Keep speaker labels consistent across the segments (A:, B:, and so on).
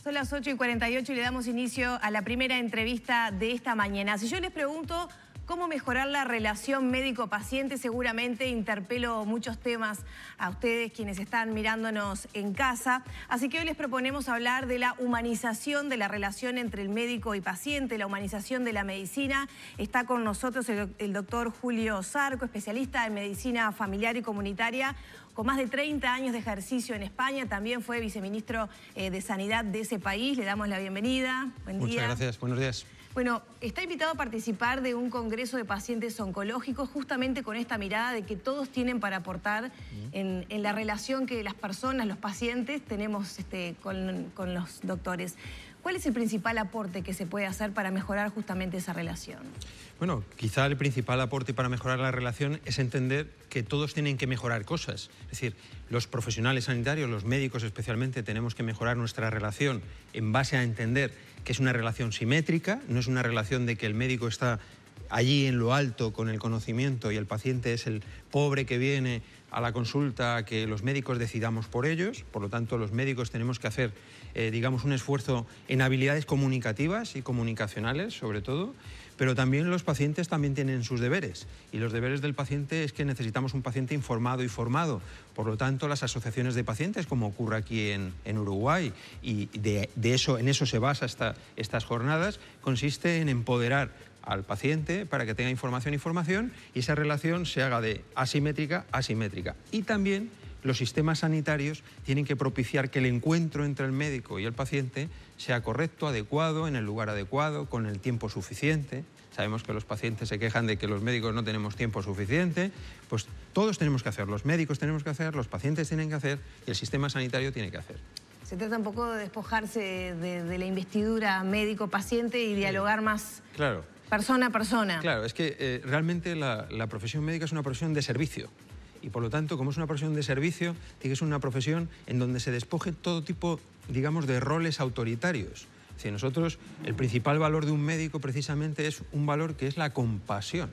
A: Son las 8:48 y le damos inicio a la primera entrevista de esta mañana. Si yo les pregunto cómo mejorar la relación médico-paciente, seguramente interpelo muchos temas a ustedes quienes están mirándonos en casa. Así que hoy les proponemos hablar de la humanización de la relación entre el médico y paciente, la humanización de la medicina. Está con nosotros el doctor Julio Zarco, especialista en medicina familiar y comunitaria, con más de 30 años de ejercicio en España. También fue viceministro de Sanidad de ese país. Le damos la bienvenida. Buen día.
B: Muchas gracias. Buenos días.
A: Bueno, está invitado a participar de un congreso de pacientes oncológicos justamente con esta mirada de que todos tienen para aportar en la relación que las personas, los pacientes, tenemos con los doctores. ¿Cuál es el principal aporte que se puede hacer para mejorar justamente esa relación?
B: Bueno, quizá el principal aporte para mejorar la relación es entender que todos tienen que mejorar cosas. Es decir, los profesionales sanitarios, los médicos especialmente, tenemos que mejorar nuestra relación en base a entender que es una relación simétrica, no es una relación de que el médico está allí en lo alto con el conocimiento y el paciente es el pobre que viene a la consulta, que los médicos decidamos por ellos. Por lo tanto, los médicos tenemos que hacer, digamos, un esfuerzo en habilidades comunicativas y comunicacionales, sobre todo, pero también los pacientes también tienen sus deberes. Y los deberes del paciente es que necesitamos un paciente informado y formado. Por lo tanto, las asociaciones de pacientes, como ocurre aquí en Uruguay, y en eso se basa estas jornadas, consiste en empoderar al paciente para que tenga información y formación y esa relación se haga de asimétrica a simétrica. Y también los sistemas sanitarios tienen que propiciar que el encuentro entre el médico y el paciente sea correcto, adecuado, en el lugar adecuado, con el tiempo suficiente. Sabemos que los pacientes se quejan de que los médicos no tenemos tiempo suficiente. Pues todos tenemos que hacer, los médicos tenemos que hacer, los pacientes tienen que hacer y el sistema sanitario tiene que hacer.
A: Se trata un poco de despojarse de la investidura médico-paciente y dialogar más persona a persona.
B: Claro, es que realmente la profesión médica es una profesión de servicio. Y por lo tanto, como es una profesión de servicio, tiene que ser una profesión en donde se despoje todo tipo, digamos, de roles autoritarios. Es decir, nosotros, el principal valor de un médico precisamente es un valor que es la compasión.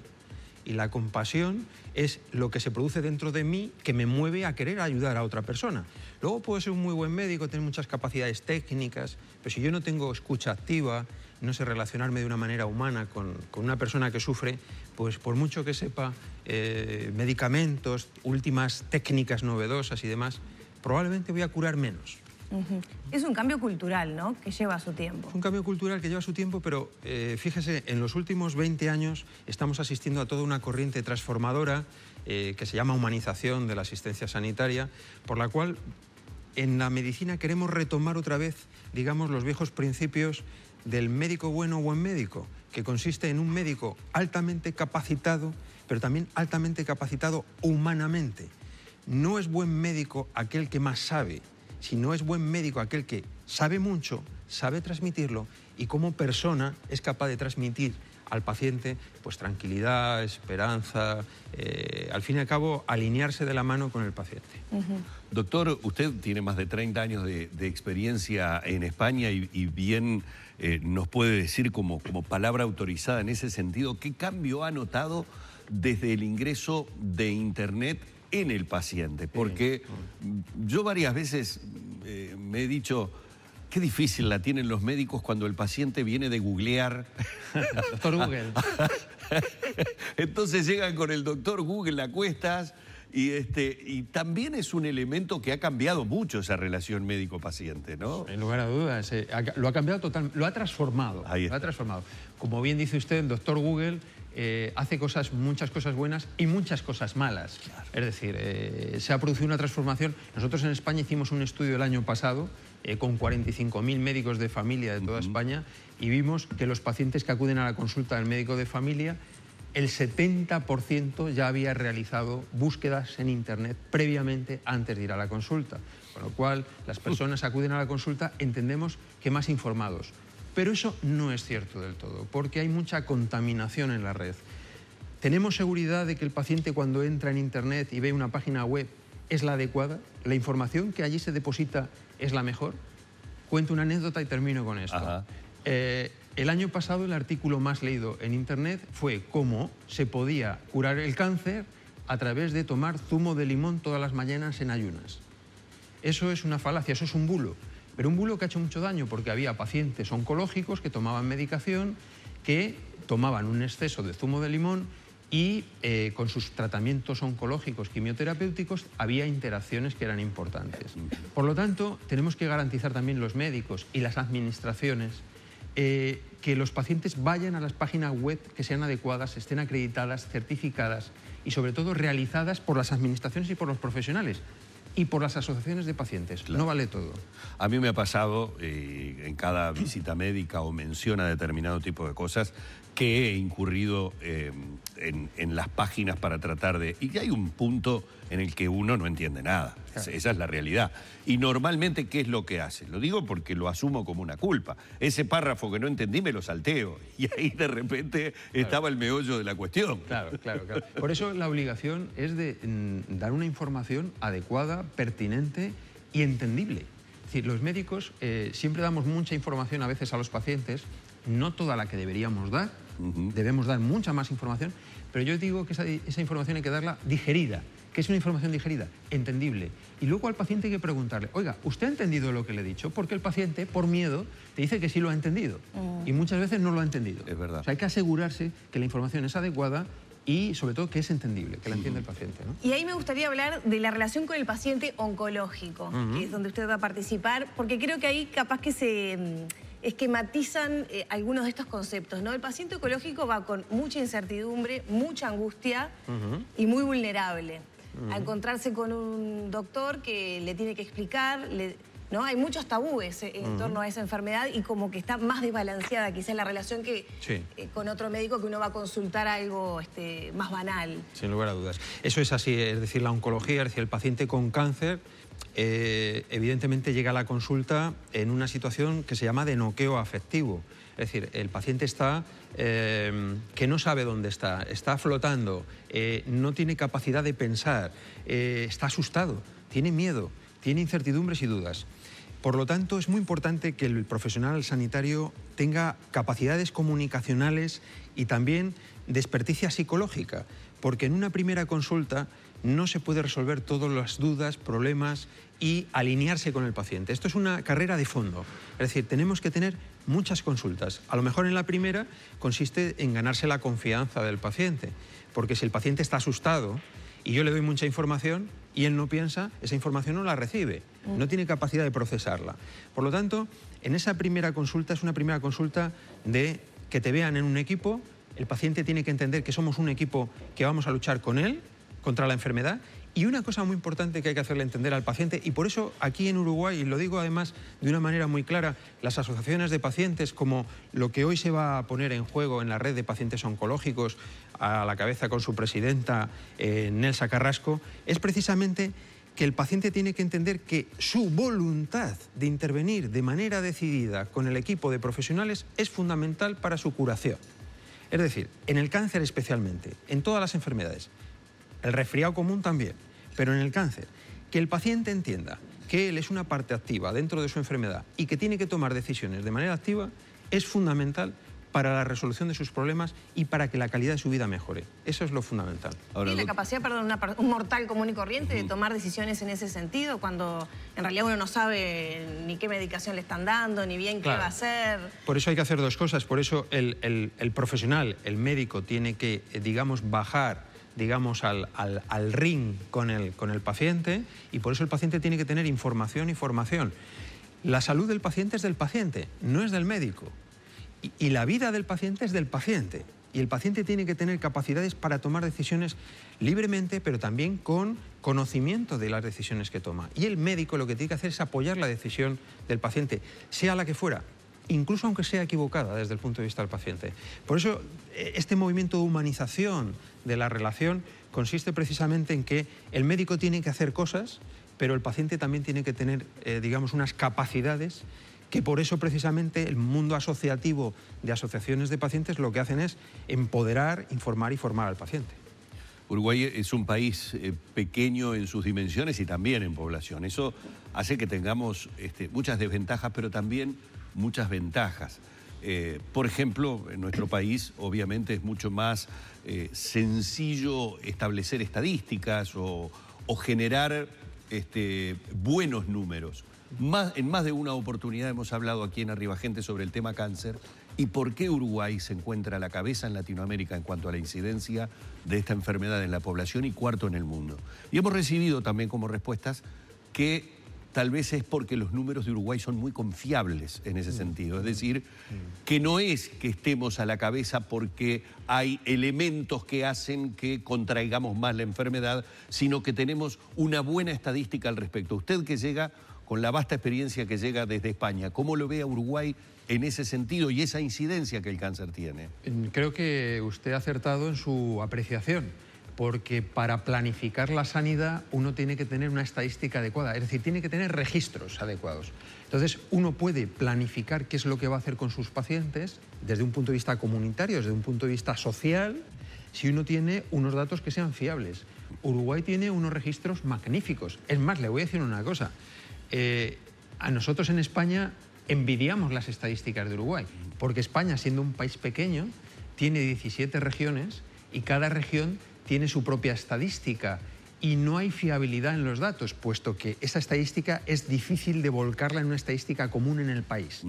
B: Y la compasión es lo que se produce dentro de mí que me mueve a querer ayudar a otra persona. Luego puedo ser un muy buen médico, tener muchas capacidades técnicas, pero si yo no tengo escucha activa, no sé relacionarme de una manera humana con una persona que sufre, pues por mucho que sepa medicamentos, últimas técnicas novedosas y demás, probablemente voy a curar menos.
A: Es un cambio cultural, ¿no?, que lleva su tiempo.
B: Es un cambio cultural que lleva su tiempo, pero fíjese, en los últimos 20 años estamos asistiendo a toda una corriente transformadora que se llama humanización de la asistencia sanitaria, por la cual en la medicina queremos retomar otra vez, digamos, los viejos principios del médico bueno o buen médico, que consiste en un médico altamente capacitado, pero también altamente capacitado humanamente. No es buen médico aquel que más sabe, sino es buen médico aquel que sabe mucho, sabe transmitirlo y como persona es capaz de transmitir al paciente pues tranquilidad, esperanza, al fin y al cabo alinearse de la mano con el paciente.
C: Doctor, usted tiene más de 30 años de experiencia en España y bien nos puede decir como palabra autorizada en ese sentido, ¿qué cambio ha notado desde el ingreso de Internet en el paciente? Porque yo varias veces me he dicho, qué difícil la tienen los médicos cuando el paciente viene de googlear.
B: Doctor Google.
C: Entonces llegan con el doctor Google a cuestas y también es un elemento que ha cambiado mucho esa relación médico-paciente, ¿no?
B: En lugar a dudas, lo ha cambiado totalmente, lo ha transformado. Lo ha transformado. Como bien dice usted, el doctor Google hace muchas cosas buenas y muchas cosas malas. Claro. Es decir, se ha producido una transformación. Nosotros en España hicimos un estudio el año pasado con 45.000 médicos de familia de toda España y vimos que los pacientes que acuden a la consulta del médico de familia, el 70% ya había realizado búsquedas en Internet previamente antes de ir a la consulta. Con lo cual, las personas acuden a la consulta, entendemos que más informados. Pero eso no es cierto del todo, porque hay mucha contaminación en la red. ¿Tenemos seguridad de que el paciente cuando entra en Internet y ve una página web es la adecuada? ¿La información que allí se deposita es la mejor? Cuento una anécdota y termino con esto. El año pasado el artículo más leído en Internet fue cómo se podía curar el cáncer a través de tomar zumo de limón todas las mañanas en ayunas. Eso es una falacia, eso es un bulo. pero un bulo que ha hecho mucho daño porque había pacientes oncológicos que tomaban medicación, que tomaban un exceso de zumo de limón y con sus tratamientos oncológicos quimioterapéuticos había interacciones que eran importantes. Por lo tanto, tenemos que garantizar también los médicos y las administraciones que los pacientes vayan a las páginas web que sean adecuadas, estén acreditadas, certificadas y sobre todo realizadas por las administraciones y por los profesionales y por las asociaciones de pacientes. Claro. No vale todo.
C: A mí me ha pasado en cada visita médica o menciona determinado tipo de cosas que he incurrido en las páginas para tratar de... Y hay un punto en el que uno no entiende nada. Claro. Esa es la realidad. Y normalmente, ¿qué es lo que hace? Lo digo porque lo asumo como una culpa. Ese párrafo que no entendí me lo salteo. Y ahí de repente estaba el meollo de la cuestión.
B: Claro. Por eso la obligación es de dar una información adecuada, pertinente y entendible. Es decir, los médicos siempre damos mucha información a veces a los pacientes, no toda la que deberíamos dar, debemos dar mucha más información, pero yo digo que esa información hay que darla digerida. ¿Qué es una información digerida? Entendible. Y luego al paciente hay que preguntarle, oiga, ¿usted ha entendido lo que le he dicho? Porque el paciente, por miedo, te dice que sí lo ha entendido. Y muchas veces no lo ha entendido.
C: Es verdad.
B: O sea, hay que asegurarse que la información es adecuada y, sobre todo, que es entendible, que la entiende el paciente, ¿no?
A: Y ahí me gustaría hablar de la relación con el paciente oncológico, que es donde usted va a participar, porque creo que ahí capaz que se esquematizan algunos de estos conceptos, ¿no? El paciente oncológico va con mucha incertidumbre, mucha angustia y muy vulnerable. A encontrarse con un doctor que le tiene que explicar, ¿no? Hay muchos tabúes en torno a esa enfermedad y como que está más desbalanceada quizás la relación que con otro médico que uno va a consultar algo más banal.
B: Sin lugar a dudas. Eso es así, es decir, la oncología, es decir, el paciente con cáncer evidentemente llega a la consulta en una situación que se llama de noqueo afectivo. Es decir, el paciente está que no sabe dónde está flotando, no tiene capacidad de pensar, está asustado, tiene miedo, tiene incertidumbres y dudas. Por lo tanto, es muy importante que el profesional sanitario tenga capacidades comunicacionales y también de experticia psicológica, porque en una primera consulta no se puede resolver todas las dudas, problemas y alinearse con el paciente. Esto es una carrera de fondo. Es decir, tenemos que tener muchas consultas. A lo mejor en la primera consiste en ganarse la confianza del paciente, porque si el paciente está asustado y yo le doy mucha información y él no piensa, esa información no la recibe, no tiene capacidad de procesarla. Por lo tanto, en esa primera consulta es una primera consulta de que te vean en un equipo, el paciente tiene que entender que somos un equipo que vamos a luchar con él, contra la enfermedad, y una cosa muy importante que hay que hacerle entender al paciente, y por eso aquí en Uruguay, y lo digo además de una manera muy clara, las asociaciones de pacientes, como lo que hoy se va a poner en juego en la red de pacientes oncológicos, a la cabeza con su presidenta Nelsa Carrasco, es precisamente que el paciente tiene que entender que su voluntad de intervenir de manera decidida con el equipo de profesionales es fundamental para su curación. Es decir, en el cáncer especialmente, en todas las enfermedades, el resfriado común también, pero en el cáncer, que el paciente entienda que él es una parte activa dentro de su enfermedad y que tiene que tomar decisiones de manera activa, es fundamental para la resolución de sus problemas y para que la calidad de su vida mejore. Eso es lo fundamental.
A: Ahora, ¿y la capacidad, perdón, un mortal común y corriente de tomar decisiones en ese sentido, cuando en realidad uno no sabe ni qué medicación le están dando, ni bien qué va a hacer?
B: Por eso hay que hacer dos cosas. Por eso el profesional, el médico, tiene que, digamos, bajar al ring con el paciente, y por eso el paciente tiene que tener información y formación. La salud del paciente es del paciente, no es del médico. Y la vida del paciente es del paciente. Y el paciente tiene que tener capacidades para tomar decisiones libremente, pero también con conocimiento de las decisiones que toma. Y el médico lo que tiene que hacer es apoyar la decisión del paciente, sea la que fuera, incluso aunque sea equivocada desde el punto de vista del paciente. Por eso, este movimiento de humanización de la relación consiste precisamente en que el médico tiene que hacer cosas, pero el paciente también tiene que tener, digamos, unas capacidades que por eso precisamente el mundo asociativo de asociaciones de pacientes lo que hacen es empoderar, informar y formar al paciente.
C: Uruguay es un país pequeño en sus dimensiones y también en población. Eso hace que tengamos muchas desventajas, pero también muchas ventajas. Por ejemplo, en nuestro país obviamente es mucho más sencillo establecer estadísticas o generar buenos números. En más de una oportunidad hemos hablado aquí en Arriba Gente sobre el tema cáncer y por qué Uruguay se encuentra a la cabeza en Latinoamérica en cuanto a la incidencia de esta enfermedad en la población y cuarto en el mundo. Y hemos recibido también como respuestas que tal vez es porque los números de Uruguay son muy confiables en ese sentido. Es decir, que no es que estemos a la cabeza porque hay elementos que hacen que contraigamos más la enfermedad, sino que tenemos una buena estadística al respecto. Usted que llega con la vasta experiencia que llega desde España, ¿cómo lo ve a Uruguay en ese sentido y esa incidencia que el cáncer tiene?
B: Creo que usted ha acertado en su apreciación, porque para planificar la sanidad uno tiene que tener una estadística adecuada, es decir, tiene que tener registros adecuados. Entonces, uno puede planificar qué es lo que va a hacer con sus pacientes desde un punto de vista comunitario, desde un punto de vista social, si uno tiene unos datos que sean fiables. Uruguay tiene unos registros magníficos. Es más, le voy a decir una cosa. A nosotros en España envidiamos las estadísticas de Uruguay, porque España, siendo un país pequeño, tiene 17 regiones y cada región tiene su propia estadística y no hay fiabilidad en los datos, puesto que esa estadística es difícil de volcarla en una estadística común en el país.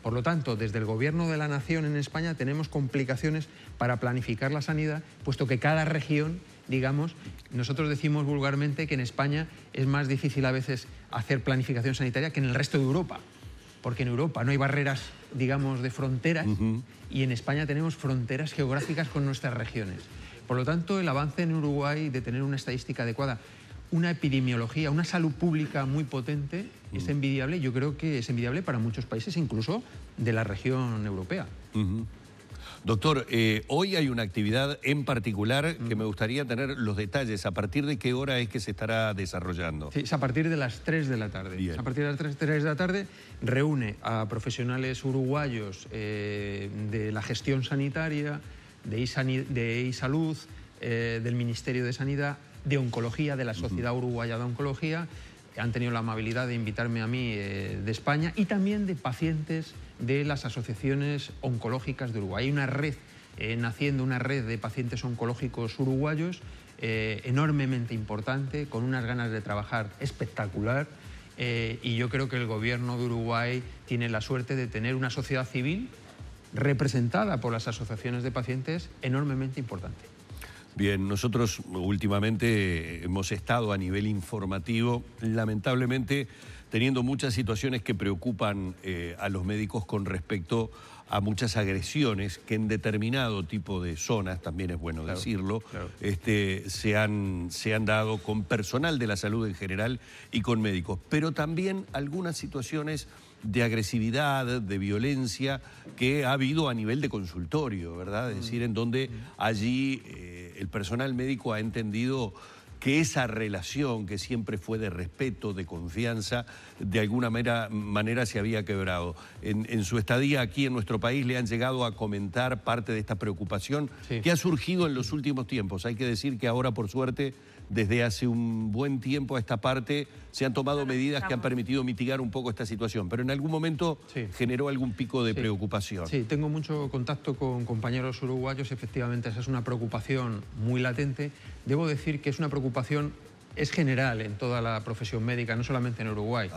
B: Por lo tanto, desde el Gobierno de la Nación en España tenemos complicaciones para planificar la sanidad, puesto que cada región, digamos, nosotros decimos vulgarmente que en España es más difícil a veces hacer planificación sanitaria que en el resto de Europa, porque en Europa no hay barreras, digamos, de fronteras y en España tenemos fronteras geográficas con nuestras regiones. Por lo tanto, el avance en Uruguay de tener una estadística adecuada, una epidemiología, una salud pública muy potente, es envidiable. Yo creo que es envidiable para muchos países, incluso de la región europea.
C: Doctor, hoy hay una actividad en particular que me gustaría tener los detalles. ¿A partir de qué hora es que se estará desarrollando?
B: Sí, es a partir de las 3 de la tarde.
C: Bien.
B: A partir de las 3 de la tarde reúne a profesionales uruguayos de la gestión sanitaria, de e-salud, del Ministerio de Sanidad, de Oncología, de la Sociedad Uruguaya de Oncología. Han tenido la amabilidad de invitarme a mí de España y también de pacientes de las asociaciones oncológicas de Uruguay. Hay una red naciendo, una red de pacientes oncológicos uruguayos enormemente importante, con unas ganas de trabajar espectacular. Y yo creo que el Gobierno de Uruguay tiene la suerte de tener una sociedad civil representada por las asociaciones de pacientes enormemente importante.
C: Bien, nosotros últimamente hemos estado a nivel informativo, lamentablemente teniendo muchas situaciones que preocupan a los médicos con respecto a muchas agresiones que en determinado tipo de zonas, también es bueno decirlo, se han dado con personal de la salud en general y con médicos, pero también algunas situaciones de agresividad, de violencia que ha habido a nivel de consultorio, ¿verdad? Es decir, en donde allí el personal médico ha entendido que esa relación que siempre fue de respeto, de confianza, de alguna manera se había quebrado. En su estadía aquí en nuestro país le han llegado a comentar parte de esta preocupación que ha surgido en los últimos tiempos. Hay que decir que ahora, por suerte, desde hace un buen tiempo a esta parte se han tomado medidas que han permitido mitigar un poco esta situación, pero en algún momento generó algún pico de preocupación.
B: Sí, tengo mucho contacto con compañeros uruguayos, efectivamente esa es una preocupación muy latente. Debo decir que es una preocupación, es general en toda la profesión médica, no solamente en Uruguay.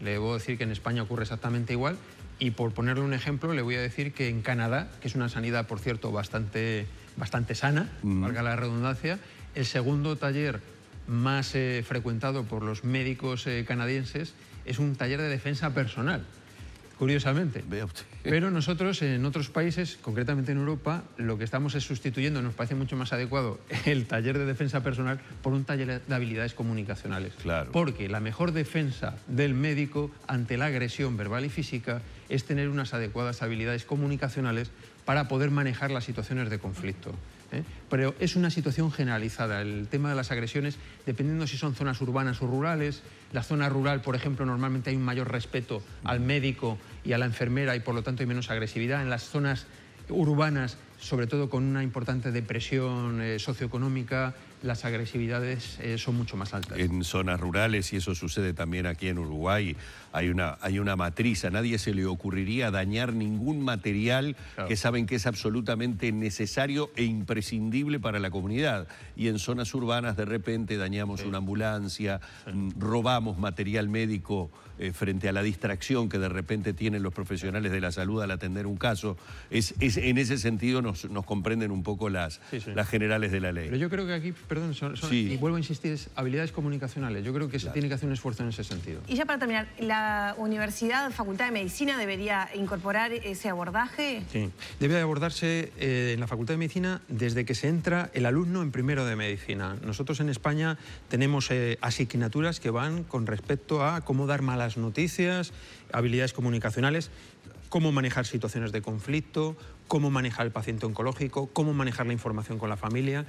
B: Le debo decir que en España ocurre exactamente igual y por ponerle un ejemplo le voy a decir que en Canadá, que es una sanidad por cierto bastante sana, valga la redundancia, el segundo taller más frecuentado por los médicos canadienses es un taller de defensa personal, curiosamente.
C: Vea usted.
B: Pero nosotros en otros países, concretamente en Europa, lo que estamos es sustituyendo, nos parece mucho más adecuado, el taller de defensa personal por un taller de habilidades comunicacionales.
C: Claro.
B: Porque la mejor defensa del médico ante la agresión verbal y física es tener unas adecuadas habilidades comunicacionales para poder manejar las situaciones de conflicto. Pero es una situación generalizada. El tema de las agresiones, dependiendo si son zonas urbanas o rurales, la zona rural, por ejemplo, normalmente hay un mayor respeto al médico y a la enfermera y por lo tanto hay menos agresividad. En las zonas urbanas, sobre todo con una importante depresión socioeconómica, las agresividades son mucho más altas.
C: En zonas rurales, y eso sucede también aquí en Uruguay, hay una matriz. A nadie se le ocurriría dañar ningún material que saben que es absolutamente necesario e imprescindible para la comunidad. Y en zonas urbanas de repente dañamos una ambulancia, robamos material médico frente a la distracción que de repente tienen los profesionales de la salud al atender un caso. En ese sentido nos comprenden un poco las generales de la ley.
B: Pero yo creo que aquí, perdón, y vuelvo a insistir, es habilidades comunicacionales. Yo creo que se tiene que hacer un esfuerzo en ese sentido.
A: Y ya para terminar, ¿la universidad, Facultad de Medicina debería incorporar ese abordaje?
B: Sí, debe abordarse en la Facultad de Medicina desde que se entra el alumno en primero de Medicina. Nosotros en España tenemos asignaturas que van con respecto a cómo dar malas noticias, habilidades comunicacionales, cómo manejar situaciones de conflicto, cómo manejar el paciente oncológico, cómo manejar la información con la familia.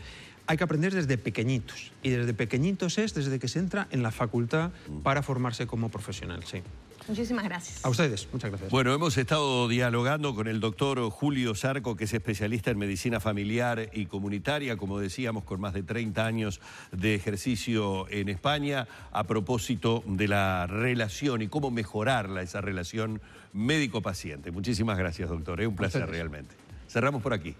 B: Hay que aprender desde pequeñitos, y desde pequeñitos es desde que se entra en la facultad para formarse como profesional, sí.
A: Muchísimas gracias.
B: A ustedes, muchas gracias.
C: Bueno, hemos estado dialogando con el doctor Julio Zarco, que es especialista en medicina familiar y comunitaria, como decíamos, con más de 30 años de ejercicio en España, a propósito de la relación y cómo mejorarla, esa relación médico-paciente. Muchísimas gracias, doctor. Es un placer realmente. Cerramos por aquí.